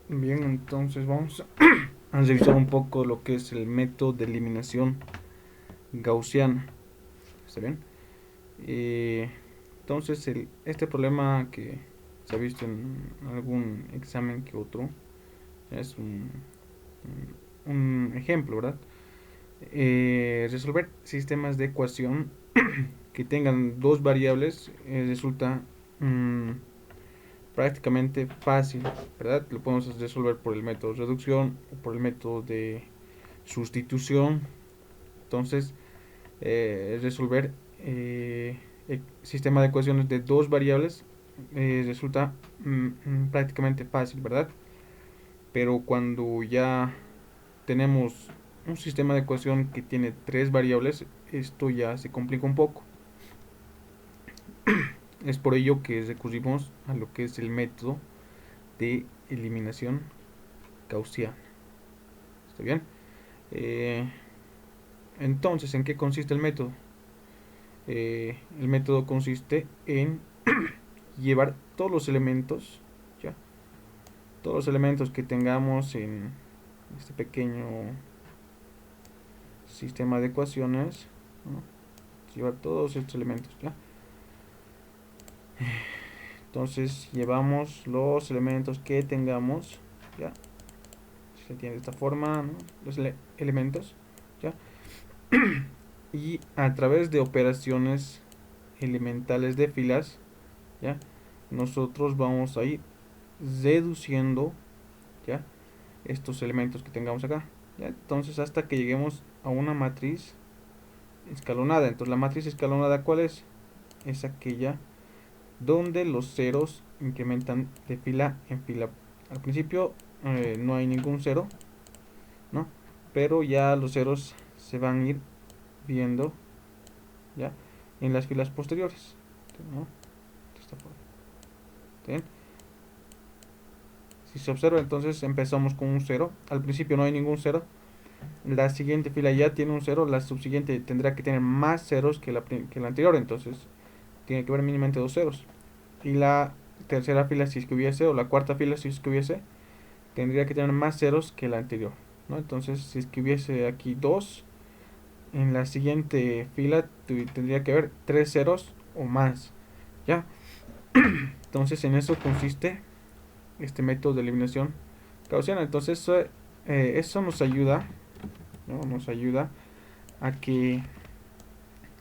Bien, entonces vamos a revisar un poco lo que es el método de eliminación gaussiana. ¿Está bien? Entonces, este problema que se ha visto en algún examen que otro es un ejemplo, ¿verdad? Resolver sistemas de ecuación que tengan dos variables resulta mm, prácticamente fácil, ¿verdad? Lo podemos resolver por el método de reducción o por el método de sustitución. Entonces, resolver sistema de ecuaciones de dos variables resulta prácticamente fácil, ¿verdad? Pero cuando ya tenemos un sistema de ecuación que tiene tres variables, esto ya se complica un poco. Es por ello que recurrimos a lo que es el método de eliminación gaussiana. ¿Está bien? Eh, entonces, ¿en qué consiste el método? El método consiste en llevar todos los elementos, ya, todos los elementos que tengamos en este pequeño sistema de ecuaciones, ¿no? Llevar todos estos elementos, ya. Entonces llevamos los elementos que tengamos, ya, se tiene de esta forma, ¿no? Los elementos, ya, y a través de operaciones elementales de filas, ya, nosotros vamos a ir reduciendo, ya, estos elementos que tengamos acá, ¿ya? Entonces hasta que lleguemos a una matriz escalonada. Entonces la matriz escalonada, ¿cuál es? Es aquella donde los ceros incrementan de fila en fila. Al principio no hay ningún cero, ¿no? Pero ya los ceros se van a ir viendo, ya, en las filas posteriores, ¿no? De esta forma. ¿Bien? Si se observa, entonces empezamos con un cero. Al principio no hay ningún cero. La siguiente fila ya tiene un cero. La subsiguiente tendrá que tener más ceros que la anterior. Entonces tiene que haber mínimamente dos ceros. Y la tercera fila, si es que hubiese, o la cuarta fila, si es que hubiese, tendría que tener más ceros que la anterior, ¿no? Entonces, si es que hubiese aquí dos, en la siguiente fila tendría que haber tres ceros o más, ¿ya? Entonces, en eso consiste este método de eliminación gaussiana. Entonces, eso nos ayuda, ¿no? Nos ayuda a que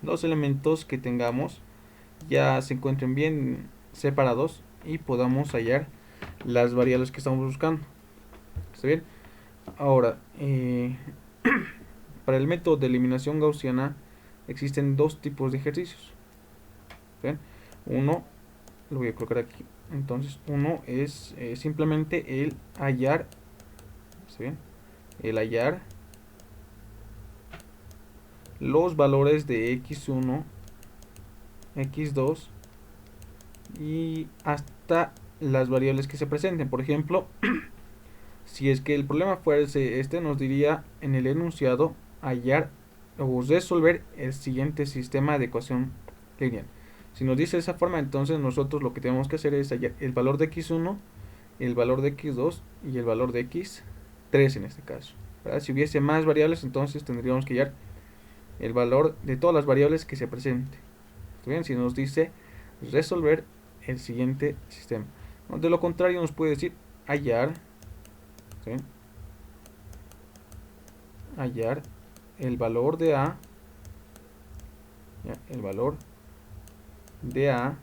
los elementos que tengamos ya se encuentren bien separados y podamos hallar las variables que estamos buscando. ¿Está bien? Ahora, para el método de eliminación gaussiana existen dos tipos de ejercicios. ¿Bien? Uno, lo voy a colocar aquí. Entonces, uno es simplemente el hallar, ¿está bien? El hallar los valores de x1, x2 y hasta las variables que se presenten. Por ejemplo, si es que el problema fuese este, nos diría en el enunciado hallar o resolver el siguiente sistema de ecuación lineal. Si nos dice de esa forma, entonces nosotros lo que tenemos que hacer es hallar el valor de x1, el valor de x2 y el valor de x3 en este caso, ¿verdad? Si hubiese más variables, entonces tendríamos que hallar el valor de todas las variables que se presenten. ¿Está bien? Si nos dice resolver el siguiente sistema. De lo contrario, nos puede decir hallar, ¿sí?, hallar el valor de A, ¿ya? El valor de A,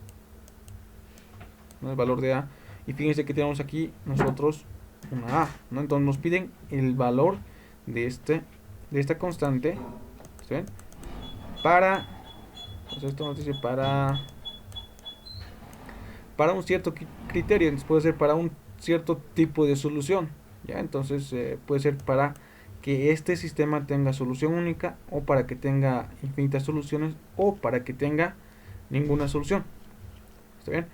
¿no? El valor de A. Y fíjense que tenemos aquí nosotros una A, ¿no? Entonces nos piden el valor de esta constante, ¿sí?, para, pues esto nos dice para un cierto criterio, entonces puede ser para un cierto tipo de solución, ¿ya? Entonces puede ser para que este sistema tenga solución única, o para que tenga infinitas soluciones, o para que tenga ninguna solución. ¿Está bien?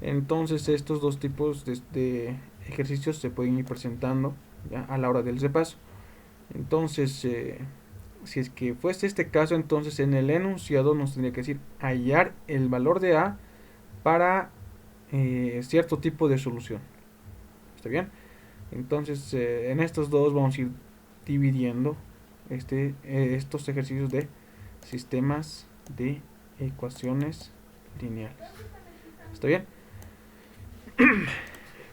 Entonces estos dos tipos de ejercicios se pueden ir presentando, ¿ya?, a la hora del repaso. Entonces, si es que fuese este caso, entonces en el enunciado nos tendría que decir hallar el valor de A para cierto tipo de solución. ¿Está bien? Entonces en estos dos vamos a ir dividiendo estos ejercicios de sistemas de ecuaciones lineales. ¿Está bien?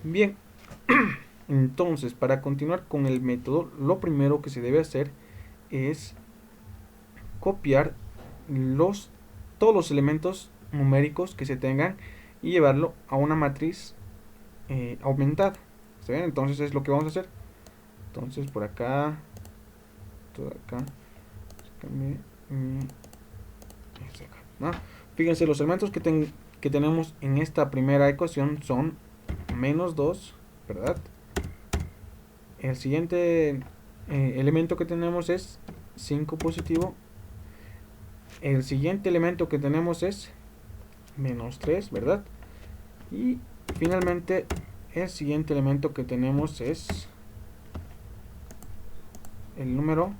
Bien, entonces para continuar con el método, lo primero que se debe hacer es copiar todos los elementos numéricos que se tengan y llevarlo a una matriz aumentada. ¿Está bien? Entonces es lo que vamos a hacer. Entonces por acá, todo acá, ¿no? Fíjense, los elementos que tenemos en esta primera ecuación son menos 2, ¿verdad? El siguiente elemento que tenemos es 5 positivo. El siguiente elemento que tenemos es menos 3, ¿verdad? Y finalmente el siguiente elemento que tenemos es el número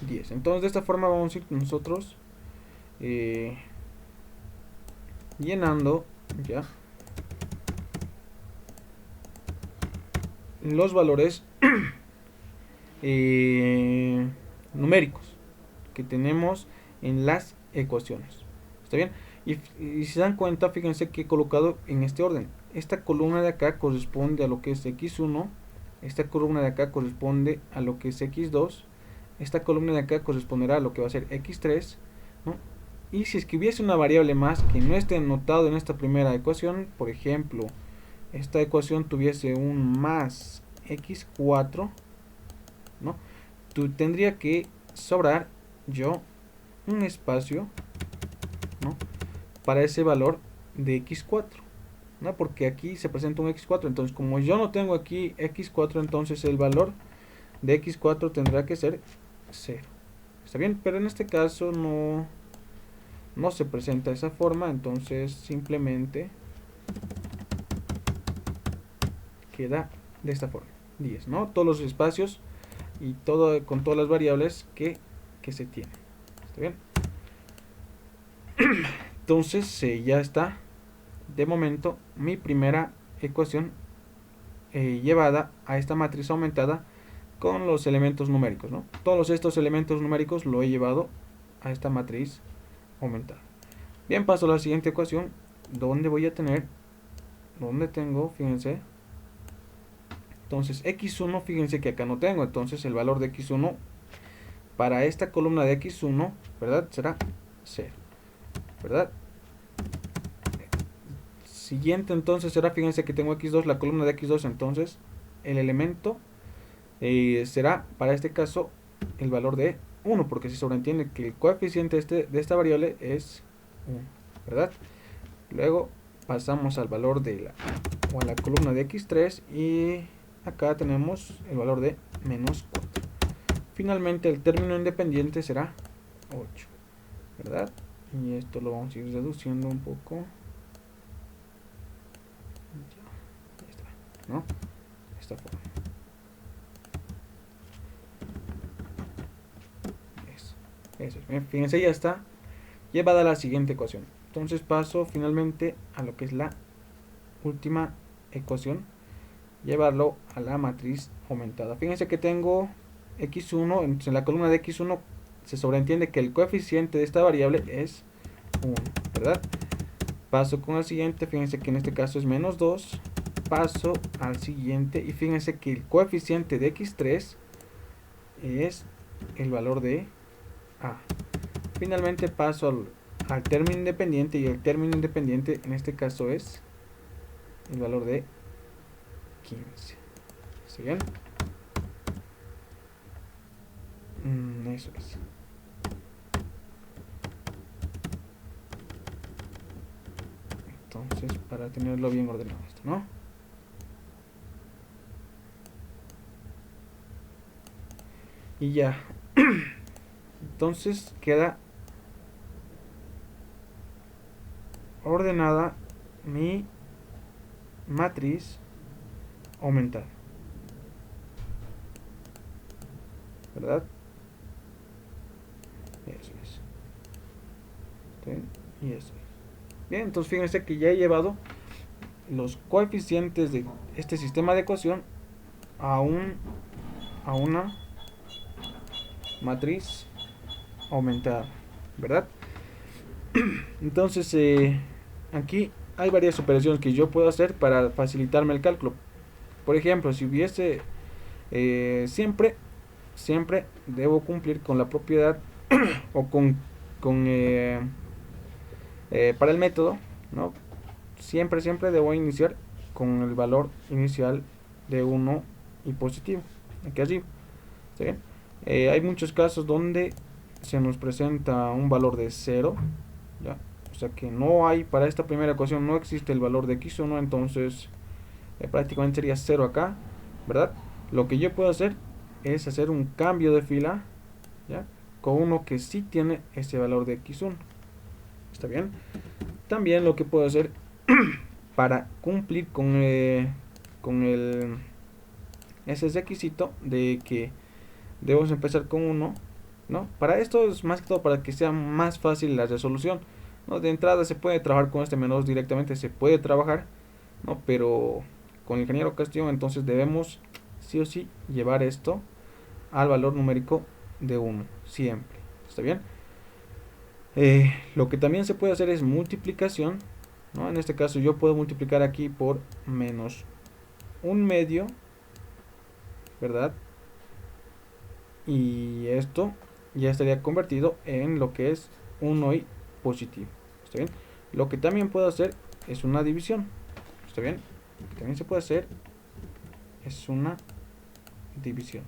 10. Entonces de esta forma vamos a ir nosotros llenando ya los valores numéricos que tenemos en las ecuaciones. ¿Está bien? Y si se dan cuenta, fíjense que he colocado en este orden. Esta columna de acá corresponde a lo que es x1. Esta columna de acá corresponde a lo que es x2. Esta columna de acá corresponderá a lo que va a ser x3, ¿no? Y si es que hubiese una variable más que no esté anotado en esta primera ecuación, por ejemplo, esta ecuación tuviese un más x4, ¿no? Tendría que sobrar yo un espacio, ¿no?, para ese valor de x4, ¿no? Porque aquí se presenta un x4, entonces como yo no tengo aquí x4, entonces el valor de x4 tendrá que ser 0. ¿Está bien? Pero en este caso no se presenta de esa forma, entonces simplemente queda de esta forma, 10, ¿no? Todos los espacios y todo con todas las variables que se tienen. ¿Está bien? Entonces ya está de momento mi primera ecuación llevada a esta matriz aumentada con los elementos numéricos, ¿no? Todos estos elementos numéricos lo he llevado a esta matriz aumentada. Bien, paso a la siguiente ecuación, donde voy a tener, donde tengo, fíjense, entonces x1, fíjense que acá no tengo, entonces el valor de x1 para esta columna de x1, ¿verdad?, será 0, ¿verdad? Siguiente entonces será, fíjense que tengo x2, la columna de x2, entonces el elemento será para este caso el valor de 1, porque se sobreentiende que el coeficiente de esta variable es 1, ¿verdad? Luego pasamos al valor de a la columna de x3 y acá tenemos el valor de menos 4. Finalmente el término independiente será 8, ¿verdad? Y esto lo vamos a ir reduciendo un poco. Ahí está, ¿no? De esta forma. Eso. Fíjense, ya está llevada a la siguiente ecuación. Entonces paso finalmente a lo que es la última ecuación, llevarlo a la matriz aumentada. Fíjense que tengo x1, en la columna de x1 se sobreentiende que el coeficiente de esta variable es 1, ¿verdad? Paso con el siguiente, fíjense que en este caso es menos 2, paso al siguiente y fíjense que el coeficiente de x3 es el valor de a. Finalmente paso al término independiente y el término independiente en este caso es el valor de 15. ¿Sí bien? Eso es. Entonces, para tenerlo bien ordenado esto, ¿no? Y ya. Entonces queda ordenada mi matriz aumentada, ¿verdad? Eso es. ¿Sí? Y eso es. Bien, entonces fíjense que ya he llevado los coeficientes de este sistema de ecuación a a una matriz aumentada, ¿verdad? Entonces aquí hay varias operaciones que yo puedo hacer para facilitarme el cálculo. Por ejemplo, si hubiese siempre debo cumplir con la propiedad o con para el método, ¿no? Siempre debo iniciar con el valor inicial de uno y positivo, aquí arriba. ¿Está bien? Hay muchos casos donde se nos presenta un valor de cero, ¿ya? O sea que no hay, para esta primera ecuación no existe el valor de x1, entonces prácticamente sería cero acá, ¿verdad? Lo que yo puedo hacer es hacer un cambio de fila, ¿ya? Con uno que sí tiene ese valor de x1. ¿Está bien? También lo que puedo hacer para cumplir con ese requisito de que debemos empezar con uno, ¿no? Para esto es más que todo para que sea más fácil la resolución, ¿no? De entrada se puede trabajar con este menos directamente, se puede trabajar, ¿no? Pero con el ingeniero Castillo entonces debemos sí o sí llevar esto al valor numérico de uno siempre. ¿Está bien? Lo que también se puede hacer es multiplicación, ¿no? En este caso yo puedo multiplicar aquí por menos un medio, ¿verdad? Y esto ya estaría convertido en lo que es un y positivo. ¿Está bien? Lo que también puedo hacer es una división. ¿Está bien? Lo que también se puede hacer es una división.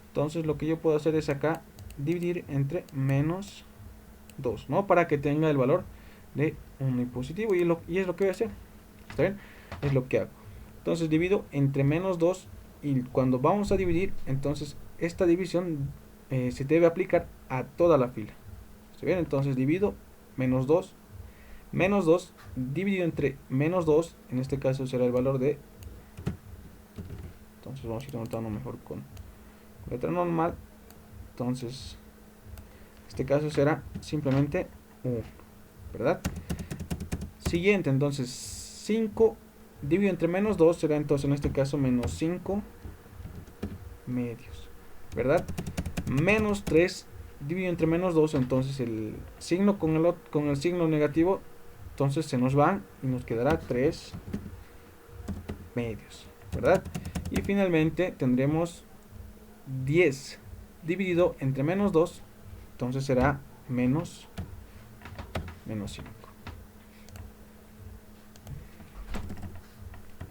Entonces lo que yo puedo hacer es acá dividir entre menos 2, ¿no? Para que tenga el valor de 1 y positivo. Y es lo que voy a hacer. ¿Está bien? Es lo que hago. Entonces divido entre menos 2 y cuando vamos a dividir, entonces esta división se debe aplicar a toda la fila. ¿Está bien? Entonces divido menos 2 dividido entre menos 2, en este caso será el valor de, entonces vamos a ir anotando mejor con letra normal, entonces este caso será simplemente 1, ¿verdad? Siguiente, entonces 5 dividido entre menos 2 será entonces en este caso menos 5 medios, ¿verdad? Menos 3 dividido entre menos 2, entonces el signo con el signo negativo, entonces se nos va y nos quedará 3 medios, ¿verdad? Y finalmente tendremos 10 dividido entre menos 2, entonces será menos 5,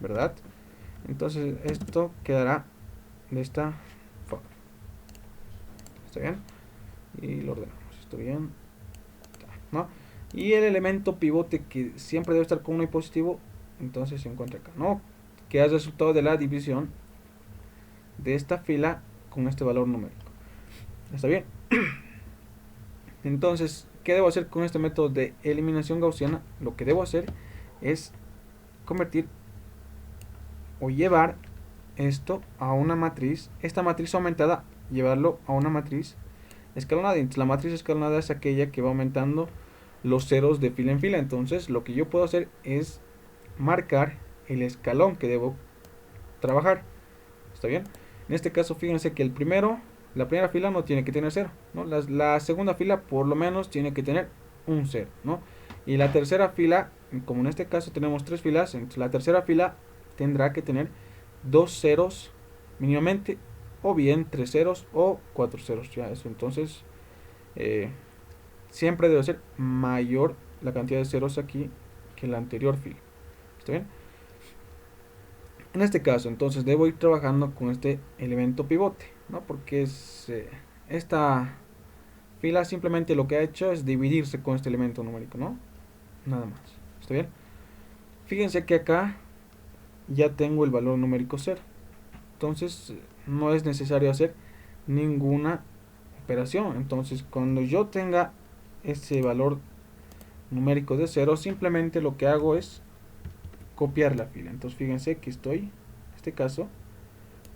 ¿verdad? Entonces esto quedará de esta forma. ¿Está bien? Y lo ordenamos. ¿Está bien? ¿No? Y el elemento pivote que siempre debe estar con 1 y positivo, entonces se encuentra acá, ¿no? Que es el resultado de la división de esta fila con este valor numérico. ¿Está bien? Entonces, ¿qué debo hacer con este método de eliminación gaussiana? Lo que debo hacer es convertir o llevar esto a una matriz, esta matriz aumentada, llevarlo a una matriz escalonada. Entonces, la matriz escalonada es aquella que va aumentando los ceros de fila en fila. Entonces, lo que yo puedo hacer es marcar el escalón que debo trabajar. ¿Está bien? En este caso, fíjense que la primera fila no tiene que tener 0, ¿no? La segunda fila por lo menos tiene que tener un 0, ¿no? Y la tercera fila, como en este caso tenemos 3 filas, entonces la tercera fila tendrá que tener 2 ceros mínimamente, o bien 3 ceros o 4 ceros. Ya eso, entonces siempre debe ser mayor la cantidad de ceros aquí que la anterior fila. ¿Está bien? En este caso, entonces debo ir trabajando con este elemento pivote, ¿no? Porque esta fila simplemente lo que ha hecho es dividirse con este elemento numérico, ¿no? Nada más. ¿Está bien? Fíjense que acá ya tengo el valor numérico 0. Entonces no es necesario hacer ninguna operación. Entonces cuando yo tenga ese valor numérico de 0, simplemente lo que hago es copiar la fila. Entonces fíjense que estoy, en este caso,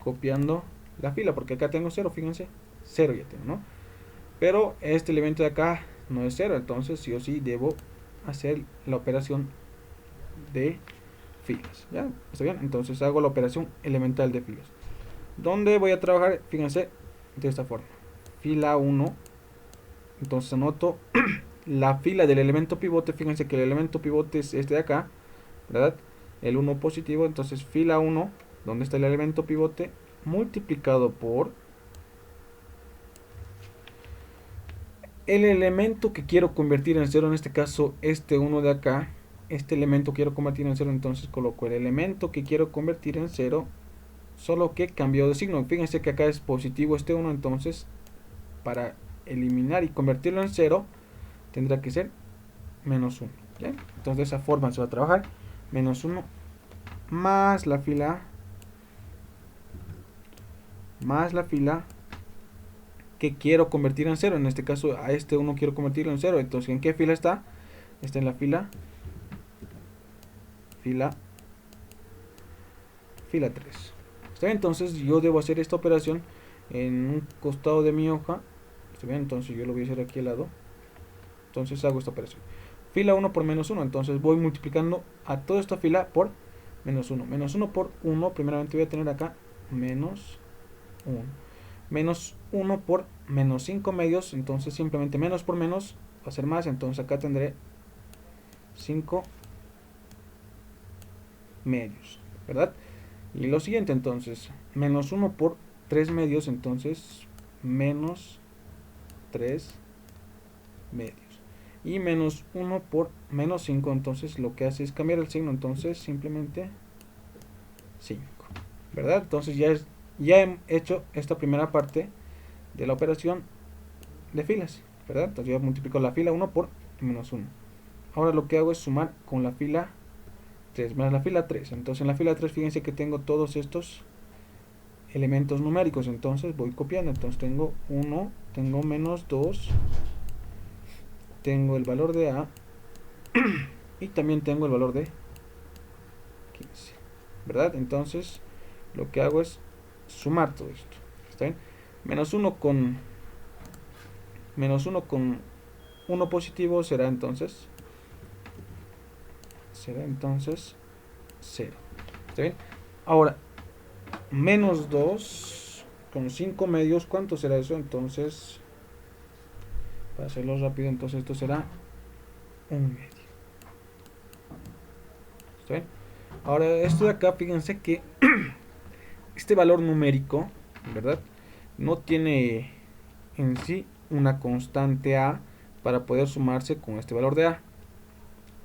copiando la fila, porque acá tengo 0, fíjense, 0 ya tengo, ¿no? Pero este elemento de acá no es 0, entonces sí o sí debo hacer la operación de filas, ¿ya? ¿Está bien? Entonces hago la operación elemental de filas. ¿Dónde voy a trabajar? Fíjense, de esta forma. Fila 1. Entonces anoto la fila del elemento pivote. Fíjense que el elemento pivote es este de acá, ¿verdad? El 1 positivo. Entonces fila 1, donde está el elemento pivote, multiplicado por el elemento que quiero convertir en 0. En este caso, este 1 de acá. Este elemento quiero convertir en 0. Entonces coloco el elemento que quiero convertir en 0, solo que cambió de signo. Fíjense que acá es positivo este 1. Entonces, para eliminar y convertirlo en 0, tendrá que ser menos 1. ¿Bien? Entonces de esa forma se va a trabajar. Menos 1 más la fila que quiero convertir en 0. En este caso a este 1 quiero convertirlo en 0. Entonces, ¿en qué fila está? Está en la fila 3. ¿Está bien? Entonces yo debo hacer esta operación en un costado de mi hoja. ¿Está bien? Entonces yo lo voy a hacer aquí al lado. Entonces hago esta operación. Fila 1 por menos 1. Entonces voy multiplicando a toda esta fila por menos 1. Menos 1 por 1. Primeramente voy a tener acá menos 1. Menos 1 por menos 5 medios. Entonces simplemente menos por menos va a ser más. Entonces acá tendré 5 medios, ¿verdad? Y lo siguiente, entonces, menos 1 por 3 medios. Entonces menos 3 medios. Y menos 1 por menos 5. Entonces lo que hace es cambiar el signo. Entonces simplemente 5, ¿verdad? Entonces ya he hecho esta primera parte de la operación de filas, ¿verdad? Entonces ya multiplico la fila 1 por menos 1. Ahora lo que hago es sumar con la fila 3 más la fila 3. Entonces en la fila 3 fíjense que tengo todos estos elementos numéricos. Entonces voy copiando. Entonces tengo 1, tengo menos 2, tengo el valor de A y también tengo el valor de 15, ¿verdad? Entonces lo que hago es sumar todo esto. ¿Está bien? Menos 1 con 1 positivo será entonces 0. ¿Está bien? Ahora, menos 2 con 5 medios, ¿cuánto será eso? Entonces, para hacerlo rápido, entonces esto será 1 medio. ¿Está bien? Ahora, esto de acá, fíjense que este valor numérico, ¿verdad? No tiene en sí una constante A para poder sumarse con este valor de A,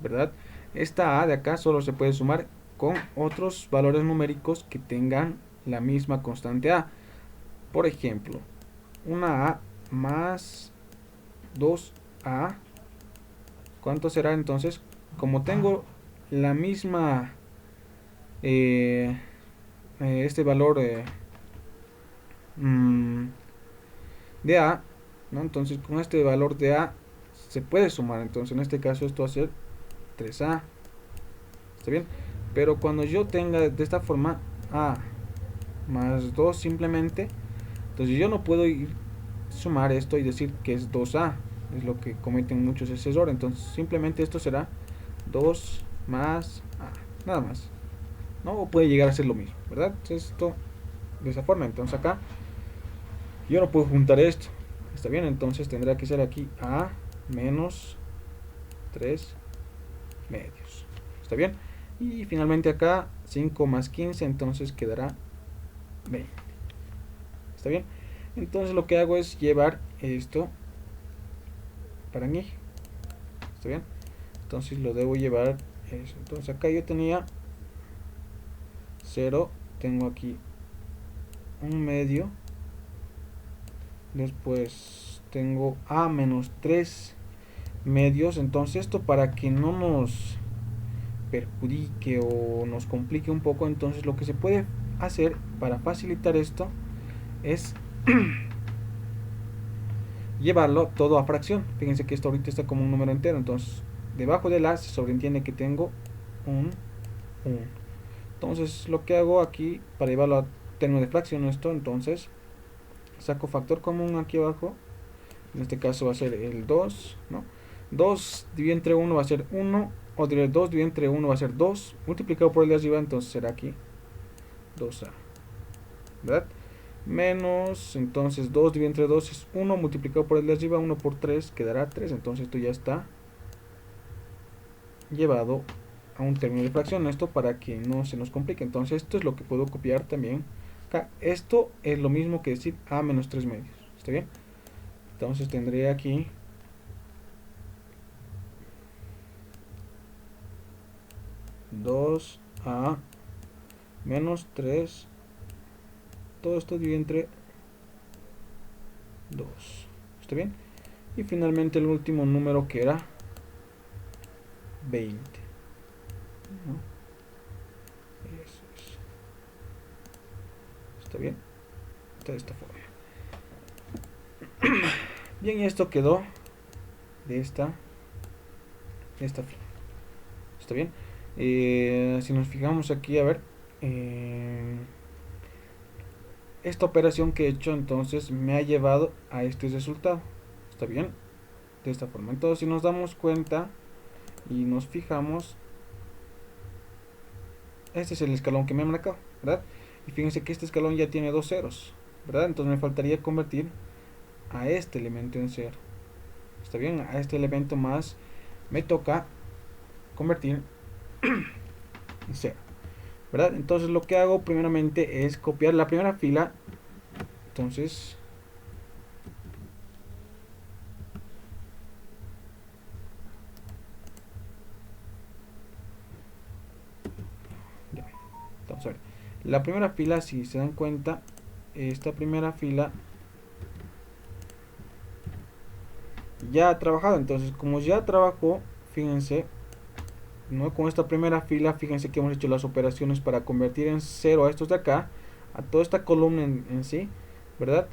¿verdad? Esta A de acá solo se puede sumar con otros valores numéricos que tengan la misma constante A. Por ejemplo, una A más 2A, ¿cuánto será entonces? Como tengo la misma este valor de A, ¿no? Entonces con este valor de A se puede sumar. Entonces en este caso esto va a ser 3A. ¿Está bien? Pero cuando yo tenga de esta forma A más 2 simplemente, entonces yo no puedo ir sumar esto y decir que es 2A. Es lo que cometen muchos ese error. Entonces simplemente esto será 2 más A. Nada más. ¿No? O puede llegar a ser lo mismo, ¿verdad? Entonces esto de esa forma. Entonces acá yo no puedo juntar esto. ¿Está bien? Entonces tendrá que ser aquí A menos 3 medios. ¿Está bien? Y finalmente acá 5 más 15, entonces quedará 20. ¿Está bien? Entonces lo que hago es llevar esto para mí. ¿Está bien? Entonces lo debo llevar eso. Entonces acá yo tenía 0, tengo aquí 1 medio. Después tengo A menos 3 medios. Entonces esto, para que no nos perjudique o nos complique un poco, entonces lo que se puede hacer para facilitar esto es llevarlo todo a fracción. Fíjense que esto ahorita está como un número entero. Entonces debajo de la se sobreentiende que tengo un 1. Entonces lo que hago aquí para llevarlo a término de fracción esto, entonces saco factor común aquí abajo. En este caso va a ser el 2, ¿no? 2 dividido entre 1 va a ser 1, o 2 dividido entre 1 va a ser 2, multiplicado por el de arriba, entonces será aquí 2A, ¿verdad? menos, entonces 2 dividido entre 2 es 1, multiplicado por el de arriba, 1 por 3 quedará 3, entonces esto ya está llevado a un término de fracción, esto para que no se nos complique. Entonces esto es lo que puedo copiar también acá. Esto es lo mismo que decir a menos 3 medios, ¿está bien? Entonces tendré aquí 2a menos 3, todo esto dividido entre 2, ¿está bien? Y finalmente el último número que era 20, ¿no? Eso es. ¿Está bien? De esta forma. Bien, y esto quedó de esta forma. ¿Está bien? Si nos fijamos aquí, a ver, esta operación que he hecho entonces me ha llevado a este resultado. ¿Está bien? De esta forma. Entonces, si nos damos cuenta y nos fijamos, este es el escalón que me ha marcado, ¿verdad? Y fíjense que este escalón ya tiene dos ceros, ¿verdad? Entonces me faltaría convertir a este elemento en cero. ¿Está bien? A este elemento más me toca convertir en cero, ¿verdad? Entonces lo que hago primeramente es copiar la primera fila. Entonces ya, vamos a ver. La primera fila, si se dan cuenta, esta primera fila ya ha trabajado. Entonces, como ya trabajó, fíjense, ¿no? Con esta primera fila, fíjense que hemos hecho las operaciones para convertir en cero a estos de acá, a toda esta columna en sí, ¿verdad?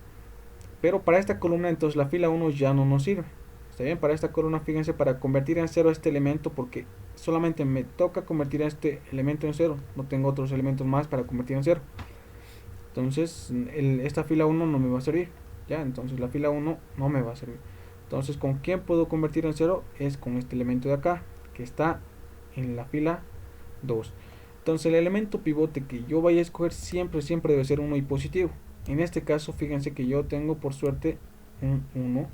Pero para esta columna, entonces la fila 1 ya no nos sirve. ¿Está bien? Para esta columna, fíjense, para convertir en cero este elemento, porque solamente me toca convertir a este elemento en cero, no tengo otros elementos más para convertir en cero. Entonces, esta fila 1 no me va a servir, ¿ya? Entonces la fila 1 no me va a servir. Entonces, ¿con quién puedo convertir en cero? Es con este elemento de acá, que está en la fila 2. Entonces, el elemento pivote que yo vaya a escoger siempre debe ser 1 y positivo. En este caso, fíjense que yo tengo por suerte un 1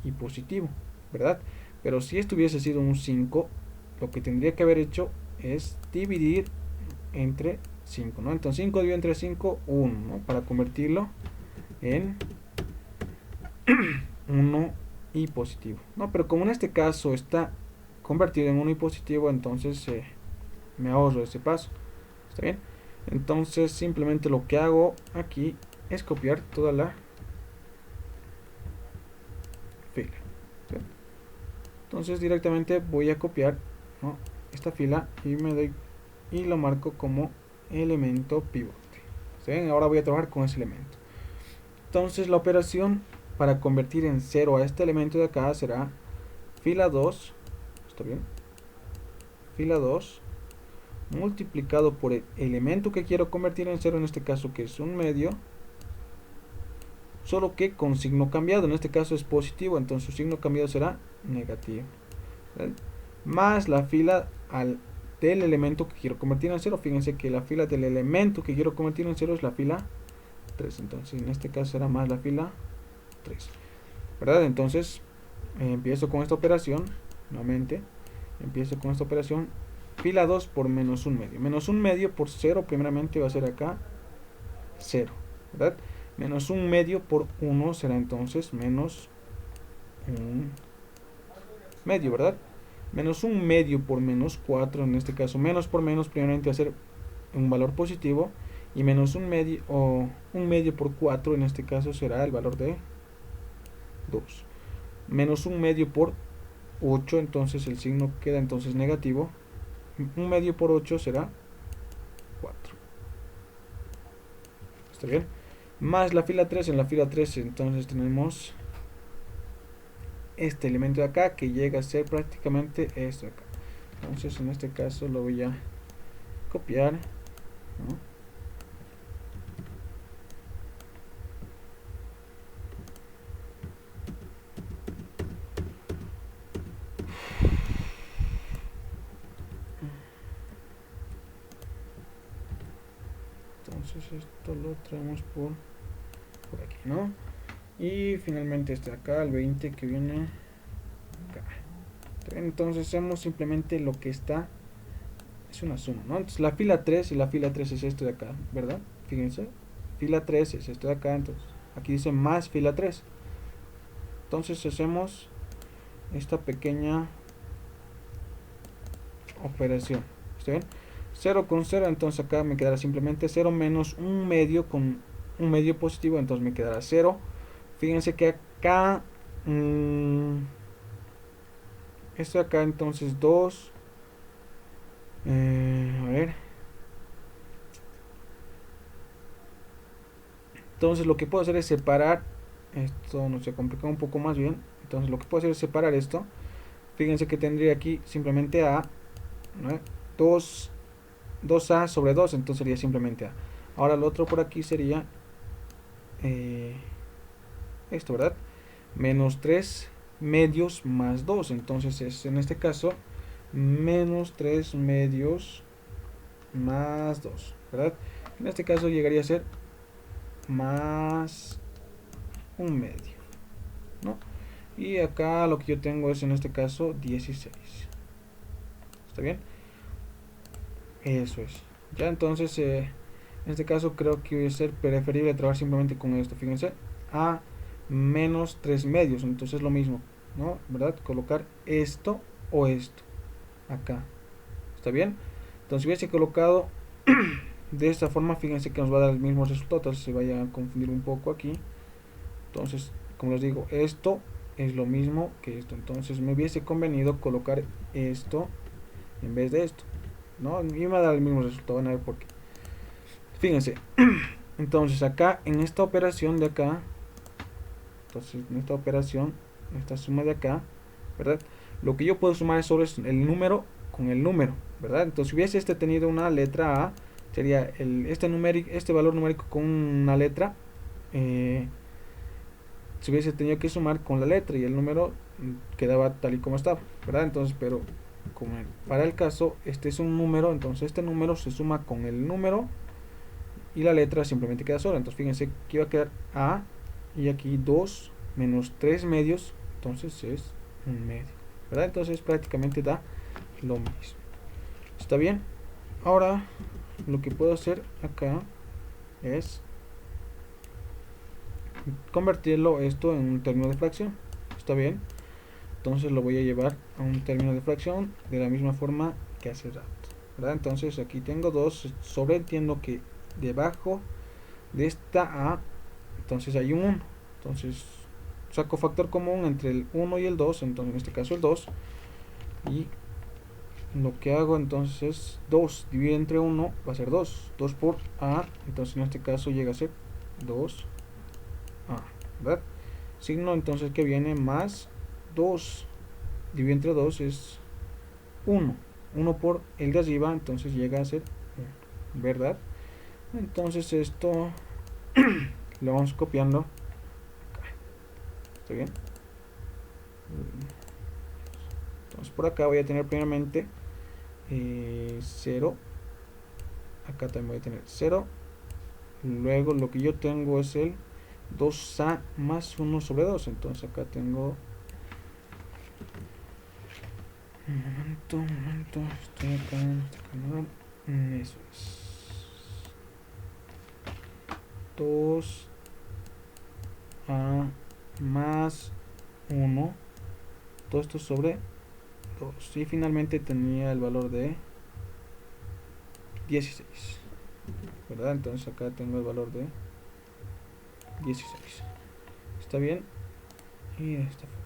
y positivo, ¿verdad? Pero si esto hubiese sido un 5, lo que tendría que haber hecho es dividir entre 5, ¿no? Entonces 5 dividido entre 5, 1, ¿no? Para convertirlo en 1 y positivo, ¿no? Pero como en este caso está convertido en 1 y positivo, entonces me ahorro ese paso, ¿está bien? Entonces simplemente lo que hago aquí es copiar toda la fila, ¿sí? Entonces directamente voy a copiar, ¿no? Esta fila y me doy y lo marco como elemento pivote, ¿sí? Ahora voy a trabajar con ese elemento. Entonces la operación para convertir en 0 a este elemento de acá será fila 2, ¿está bien? Fila 2 multiplicado por el elemento que quiero convertir en 0, en este caso que es un medio, solo que con signo cambiado, en este caso es positivo, entonces su signo cambiado será negativo, ¿vale? Más la fila del elemento que quiero convertir en 0, fíjense que la fila del elemento que quiero convertir en 0 es la fila 3, entonces en este caso será más la fila 3, ¿verdad? Entonces empiezo con esta operación, nuevamente, empiezo con esta operación, fila 2 por menos un medio por 0, primeramente va a ser acá 0, ¿verdad? Menos un medio por 1 será entonces menos un medio, ¿verdad? Menos un medio por menos 4, en este caso menos por menos, primeramente va a ser un valor positivo, y menos un medio por 4, en este caso será el valor de 2. Menos un medio por 8, entonces el signo queda entonces negativo. Un medio por 8 será 4. ¿Está bien? Más la fila 3, en la fila 3 entonces tenemos este elemento de acá que llega a ser prácticamente esto de acá. Entonces en este caso lo voy a copiar, ¿no? Entonces esto lo traemos por por aquí, ¿no? Y finalmente este de acá, el 20 que viene acá. Entonces hacemos simplemente lo que está, es una suma, ¿no? Entonces la fila 3 y la fila 3 es esto de acá, ¿verdad? Fíjense, fila 3 es esto de acá, entonces aquí dice más fila 3. Entonces hacemos esta pequeña operación, ¿está bien? 0 con 0, entonces acá me quedará simplemente 0 menos un medio con un medio positivo, entonces me quedará 0. Fíjense que acá, esto de acá, entonces 2, a ver, entonces lo que puedo hacer es separar, esto no se complica un poco más bien, entonces lo que puedo hacer es separar esto. Fíjense que tendría aquí simplemente A, ¿no? 2, 2A sobre 2, entonces sería simplemente A. Ahora lo otro por aquí sería esto, ¿verdad? Menos 3 medios más 2, entonces es en este caso menos 3 medios más 2, ¿verdad? En este caso llegaría a ser más un medio, ¿no? Y acá lo que yo tengo es en este caso 16. ¿Está bien? Eso es. Ya entonces, en este caso creo que va a ser preferible trabajar simplemente con esto. Fíjense, a menos 3 medios. Entonces es lo mismo, ¿no? ¿Verdad? Colocar esto o esto acá. ¿Está bien? Entonces si hubiese colocado de esta forma, fíjense que nos va a dar el mismo resultado. Entonces se vaya a confundir un poco aquí. Entonces, como les digo, esto es lo mismo que esto. Entonces me hubiese convenido colocar esto en vez de esto, ¿no? Y me va a dar el mismo resultado. Van a ver por qué. Fíjense, entonces acá en esta operación de acá, entonces en esta operación, esta suma de acá, ¿verdad? Lo que yo puedo sumar es sobre el número con el número, ¿verdad? Entonces si hubiese este tenido una letra A, sería este valor numérico con una letra, se hubiese tenido que sumar con la letra y el número quedaba tal y como estaba, ¿verdad? Entonces, pero como para el caso este es un número, entonces este número se suma con el número y la letra simplemente queda sola. Entonces fíjense que iba a quedar A y aquí 2 menos 3 medios, entonces es un medio, ¿verdad? Entonces prácticamente da lo mismo. ¿Está bien? Ahora lo que puedo hacer acá es convertirlo esto en un término de fracción. ¿Está bien? Entonces lo voy a llevar a un término de fracción de la misma forma que hace rato, ¿verdad? Entonces aquí tengo 2, sobreentiendo que debajo de esta A, entonces hay un 1. Entonces saco factor común entre el 1 y el 2, entonces en este caso el 2. Y lo que hago entonces es 2 dividido entre 1 va a ser 2. 2 por A, entonces en este caso llega a ser 2A, ¿verdad? Signo entonces que viene más 2 dividido entre 2 es 1. 1 por el de arriba, entonces llega a ser 1, ¿verdad? Entonces esto lo vamos copiando acá. ¿Está bien? Entonces por acá voy a tener primeramente 0. Acá también voy a tener 0. Luego lo que yo tengo es el 2A más 1 sobre 2. Entonces acá tengo... Un momento, estoy acá en este canal. Eso es. 2A más 1. Todo esto sobre 2. Y finalmente tenía el valor de 16. ¿Verdad? Entonces acá tengo el valor de 16. ¿Está bien? Y de esta forma.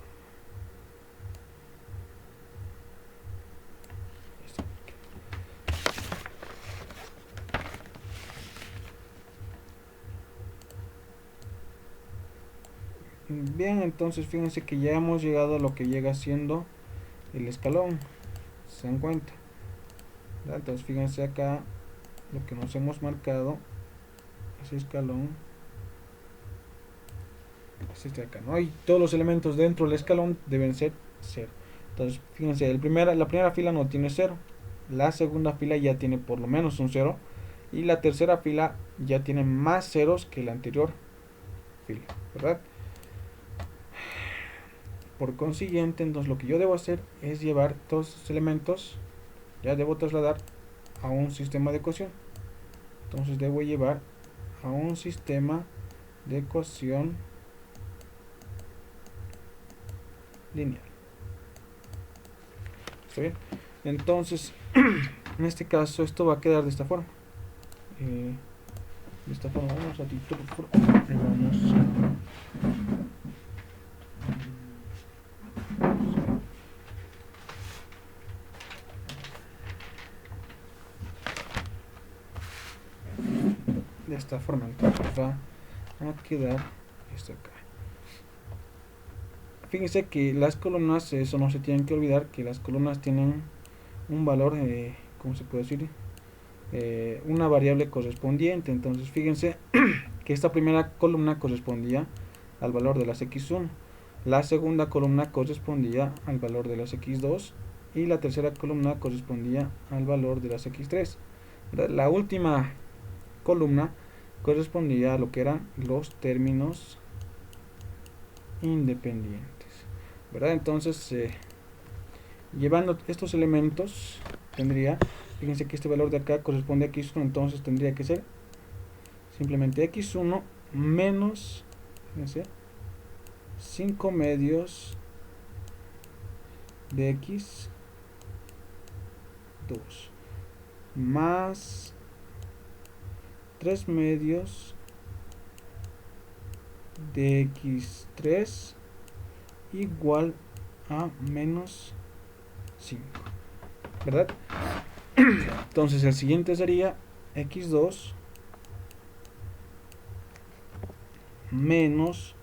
Bien, entonces fíjense que ya hemos llegado a lo que llega siendo el escalón. ¿Se dan cuenta? ¿Verdad? Entonces fíjense acá lo que nos hemos marcado. Ese escalón es este de acá, ¿no? Y todos los elementos dentro del escalón deben ser 0. Entonces fíjense, la primera fila no tiene 0. La segunda fila ya tiene por lo menos un 0. Y la tercera fila ya tiene más ceros que la anterior. fila, ¿verdad? Por consiguiente, entonces lo que yo debo hacer es llevar todos estos elementos, ya debo trasladar a un sistema de ecuación. Entonces debo llevar a un sistema de ecuación lineal. ¿Está bien? Entonces, en este caso esto va a quedar de esta forma. De esta forma, vamos a ratito, por favor. De esta forma, entonces va a quedar esto acá. Fíjense que las columnas, eso no se tienen que olvidar, que las columnas tienen un valor, ¿cómo se puede decir? Una variable correspondiente. Entonces fíjense que esta primera columna correspondía al valor de las x1, la segunda columna correspondía al valor de las x2 y la tercera columna correspondía al valor de las x3. La última columna correspondía a lo que eran los términos independientes, ¿verdad? Entonces, llevando estos elementos, tendría, fíjense que este valor de acá corresponde a x1, entonces tendría que ser simplemente x1 menos, fíjense, 5 medios de x2 más 3 medios de x3 igual a menos 5, ¿verdad? Entonces el siguiente sería x2 menos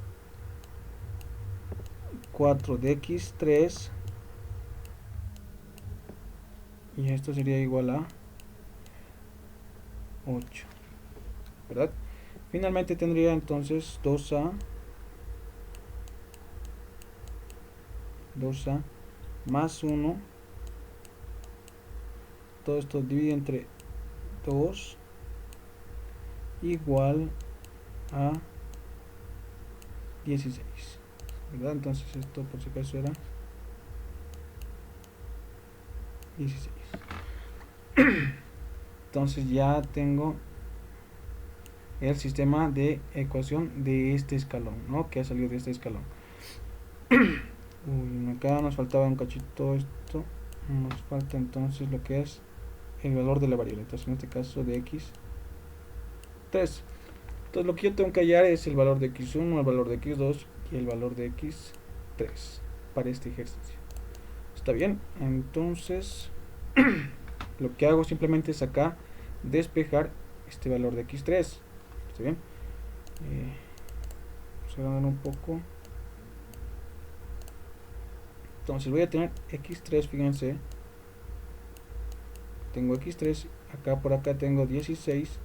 4 de x3 y esto sería igual a 8, ¿verdad? Finalmente tendría entonces 2a más 1, todo esto divide entre 2 igual a 16, ¿verdad? Entonces esto por si acaso era 16. Entonces ya tengo el sistema de ecuación de este escalón, ¿no? Que ha salido de este escalón. Uy, acá nos faltaba un cachito esto. Nos falta entonces lo que es el valor de la variable. Entonces en este caso de x3. Entonces lo que yo tengo que hallar es el valor de x1, el valor de x2 y el valor de x3 para este ejercicio. ¿Está bien? Entonces lo que hago simplemente es acá despejar este valor de x3. ¿Está bien? Vamos a ganar un poco. Entonces voy a tener x3, fíjense. Tengo x3, acá por acá tengo 16.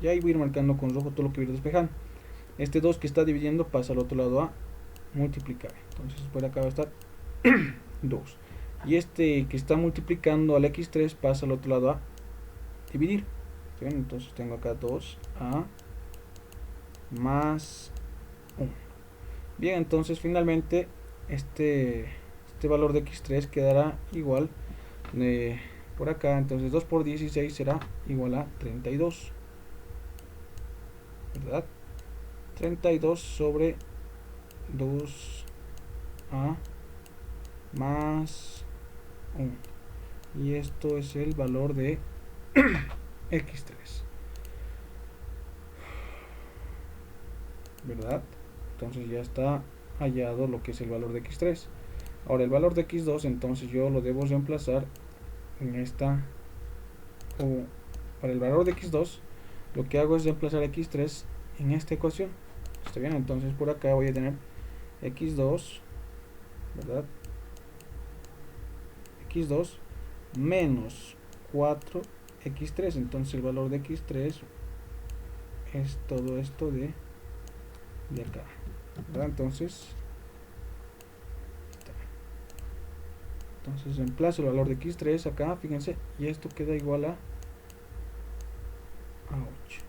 Y ahí voy a ir marcando con rojo todo lo que voy a ir despejando. Este 2 que está dividiendo pasa al otro lado a multiplicar. Entonces por acá va a estar 2. Y este que está multiplicando al x3 pasa al otro lado a dividir. ¿Bien? Entonces tengo acá 2a más 1. Bien, entonces finalmente este valor de x3 quedará igual por acá. Entonces 2 por 16 será igual a 32, ¿verdad? 32 sobre 2a más 1. Y esto es el valor de x3, ¿verdad? Entonces ya está hallado lo que es el valor de x3. Ahora el valor de x2, entonces yo lo debo reemplazar en esta, o para el valor de x2 lo que hago es reemplazar x3 en esta ecuación. ¿Está bien? Entonces por acá voy a tener x2, ¿verdad? x2 menos 4x3. Entonces el valor de x3 es todo esto de acá, ¿verdad? Entonces reemplazo el valor de x3 acá, fíjense, y esto queda igual a 8.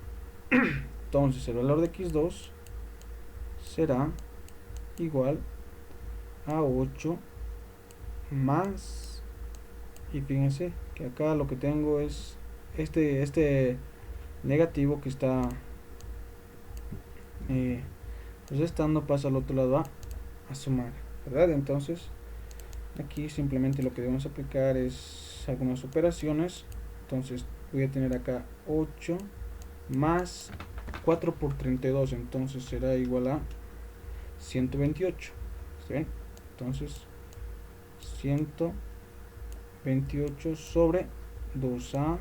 Entonces el valor de x2 será igual a 8 más, y fíjense que acá lo que tengo es este negativo que está restando, pasa al otro lado a sumar, ¿verdad? Entonces aquí simplemente lo que debemos aplicar es algunas operaciones. Entonces voy a tener acá 8 más 4 por 32, entonces será igual a 128. ¿Está bien? Entonces 128 sobre 2a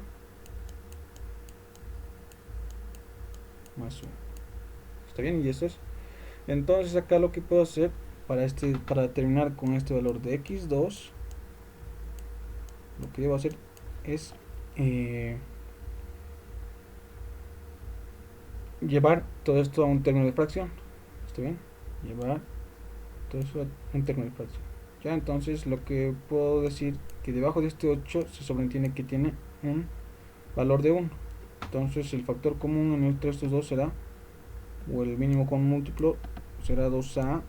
más 1. ¿Está bien? Y eso es. Entonces acá lo que puedo hacer para terminar con este valor de x2, lo que debo hacer es llevar todo esto a un término de fracción. ¿Está bien? Llevar todo eso a un término de fracción. Ya, entonces lo que puedo decir que debajo de este 8 se sobreentiende que tiene un valor de 1. Entonces el factor común entre estos dos será, o el mínimo común múltiplo será 2a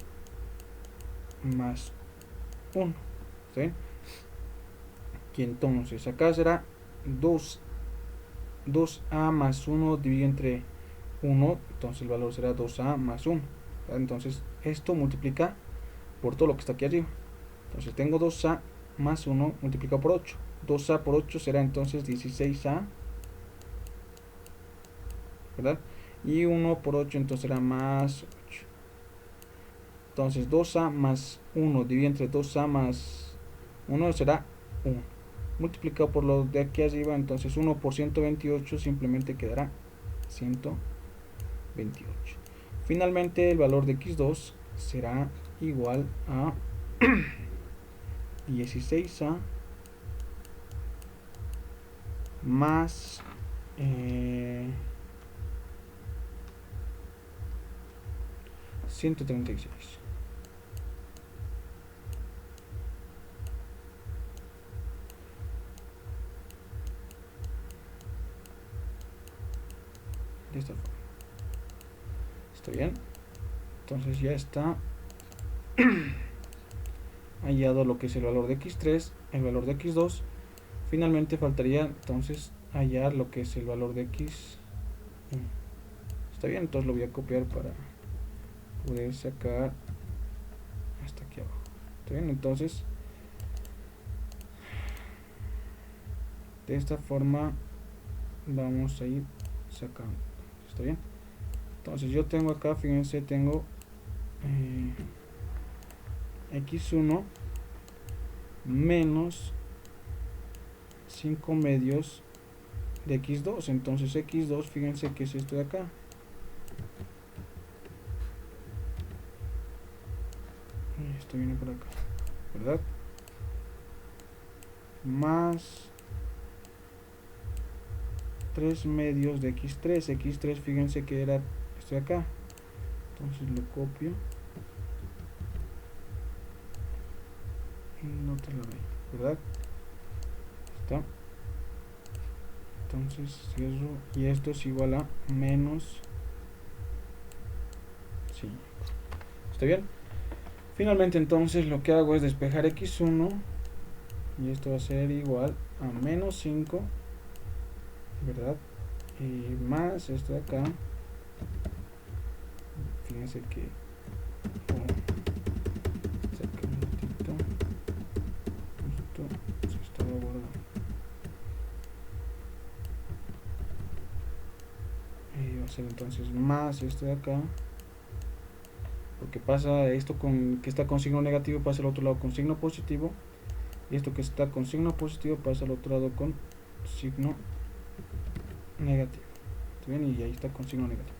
más 1. ¿Está bien? Y entonces acá será 2a más 1 dividido entre 1, entonces el valor será 2a más 1. Entonces esto multiplica por todo lo que está aquí arriba. Entonces tengo 2a más 1 multiplicado por 8. 2a por 8 será entonces 16a, ¿verdad? Y 1 por 8 entonces será más 8. Entonces 2a más 1 dividido entre 2a más 1 será 1. Multiplicado por lo de aquí arriba, entonces 1 por 128 simplemente quedará 128. Finalmente el valor de x2 será igual a 16a más 136. De esta forma. ¿Está bien? Entonces ya está hallado lo que es el valor de x3, el valor de x2. Finalmente faltaría entonces hallar lo que es el valor de x1. Está bien, entonces lo voy a copiar para poder sacar hasta aquí abajo. Está bien, entonces de esta forma vamos a ir sacando. Está bien, entonces yo tengo acá, fíjense, tengo x1 menos 5 medios de x2. Entonces x2, fíjense que es esto de acá. Esto viene por acá, ¿verdad? Más 3 medios de x3. x3, fíjense que era esto de acá. Entonces lo copio. No te lo doy, ¿verdad? Está. Entonces cierro. Y esto es igual a menos 5. ¿Está bien? Finalmente entonces lo que hago es despejar x1. Y esto va a ser igual a menos 5, ¿verdad? Y más esto de acá. Fíjense que saca un ratito. Esto se estaba guardando. Y va a ser entonces más esto de acá. Porque pasa esto con que está con signo negativo, pasa al otro lado con signo positivo. Y esto que está con signo positivo pasa al otro lado con signo negativo. ¿Está bien? Y ahí está con signo negativo,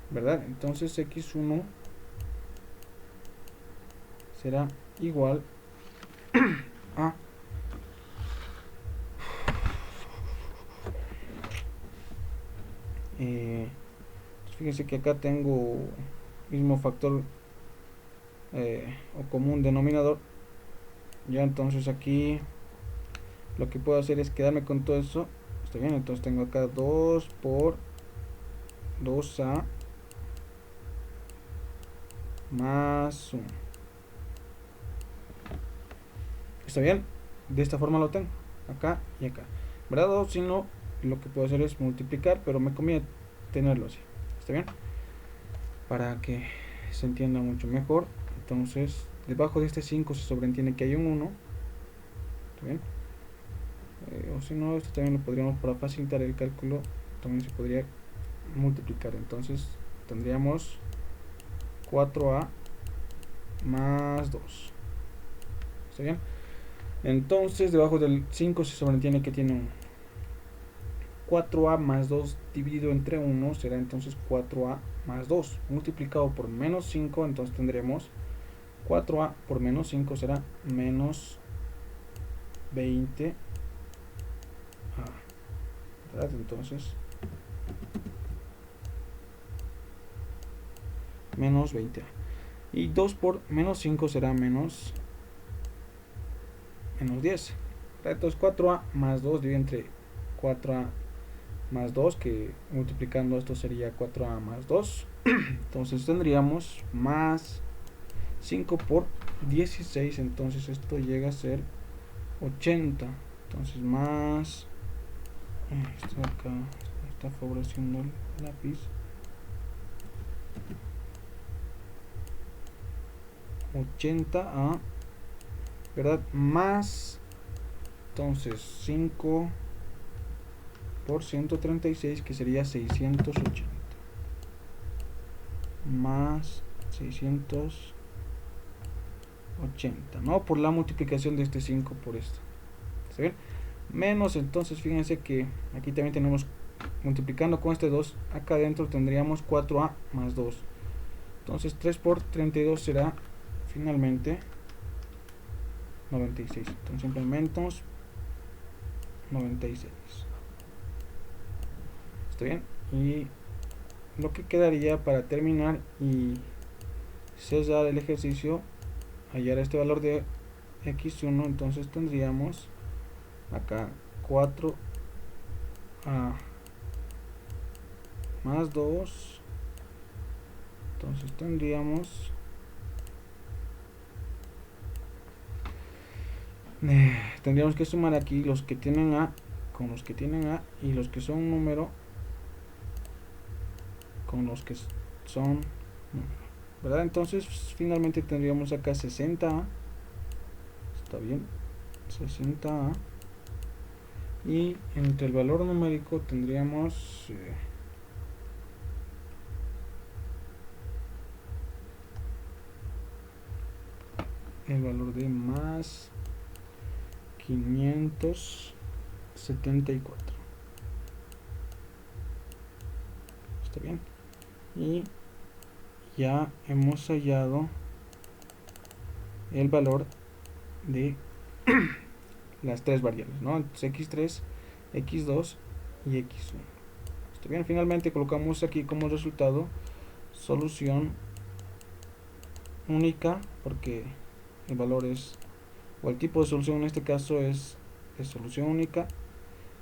¿verdad? Entonces x1 será igual a fíjense que acá tengo mismo factor o común denominador. Ya, entonces aquí lo que puedo hacer es quedarme con todo eso. Está bien, entonces tengo acá 2 por 2a más 1. ¿Está bien? De esta forma lo tengo, acá y acá, ¿verdad? O si no, lo que puedo hacer es multiplicar, pero me conviene tenerlo así. ¿Está bien? Para que se entienda mucho mejor. Entonces, debajo de este 5 se sobreentiende que hay un 1. ¿Está bien? O si no, esto también lo podríamos, para facilitar el cálculo, también se podría multiplicar. Entonces, tendríamos 4a más 2. ¿Está bien? Entonces, debajo del 5 se sobreentiende que tiene un 4a más 2 dividido entre 1 será entonces 4a más 2 multiplicado por menos 5, entonces tendremos 4a por menos 5 será menos 20a, ¿verdad? Entonces menos 20a, y 2 por menos 5 será menos 10, ¿verdad? Entonces 4a más 2 dividido entre 4a más 2, que multiplicando esto sería 4a más 2. Entonces tendríamos más 5 por 16, entonces esto llega a ser 80. Entonces más, esto acá está favoreciendo el lápiz, 80a, ¿verdad? Más, entonces 5 por 136, que sería 680, más 680, ¿no? Por la multiplicación de este 5 por esto. ¿Está bien? Menos, entonces fíjense que aquí también tenemos, multiplicando con este 2 acá adentro, tendríamos 4a más 2. Entonces 3 por 32 será finalmente 96. Entonces implementamos 96. ¿Está bien? Y lo que quedaría para terminar y cesar el ejercicio, hallar este valor de x1, entonces tendríamos acá 4a más 2. Entonces tendríamos que sumar aquí los que tienen a con los que tienen a, y los que son número con los que son número, ¿verdad? Entonces finalmente tendríamos acá 60a. Está bien, 60a, y entre el valor numérico tendríamos el valor de más 574. Está bien, y ya hemos hallado el valor de las tres variables, ¿no? Entonces x3, x2 y x1. Está bien, finalmente colocamos aquí como resultado solución única, porque el valor es, o el tipo de solución en este caso es de solución única,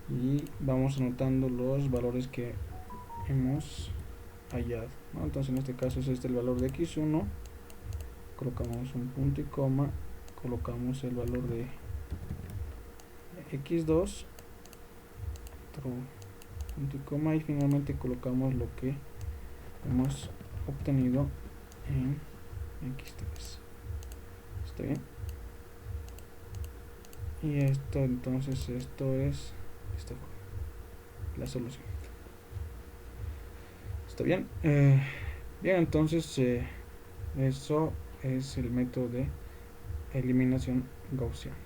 y vamos anotando los valores que hemos hallado, ¿no? Entonces en este caso es este el valor de x1, colocamos un punto y coma, colocamos el valor de x2, otro punto y coma, y finalmente colocamos lo que hemos obtenido en x3. ¿Está bien? Y esto, entonces esto es esta forma, la solución. ¿Está bien? Bien, entonces eso es el método de eliminación gaussiana.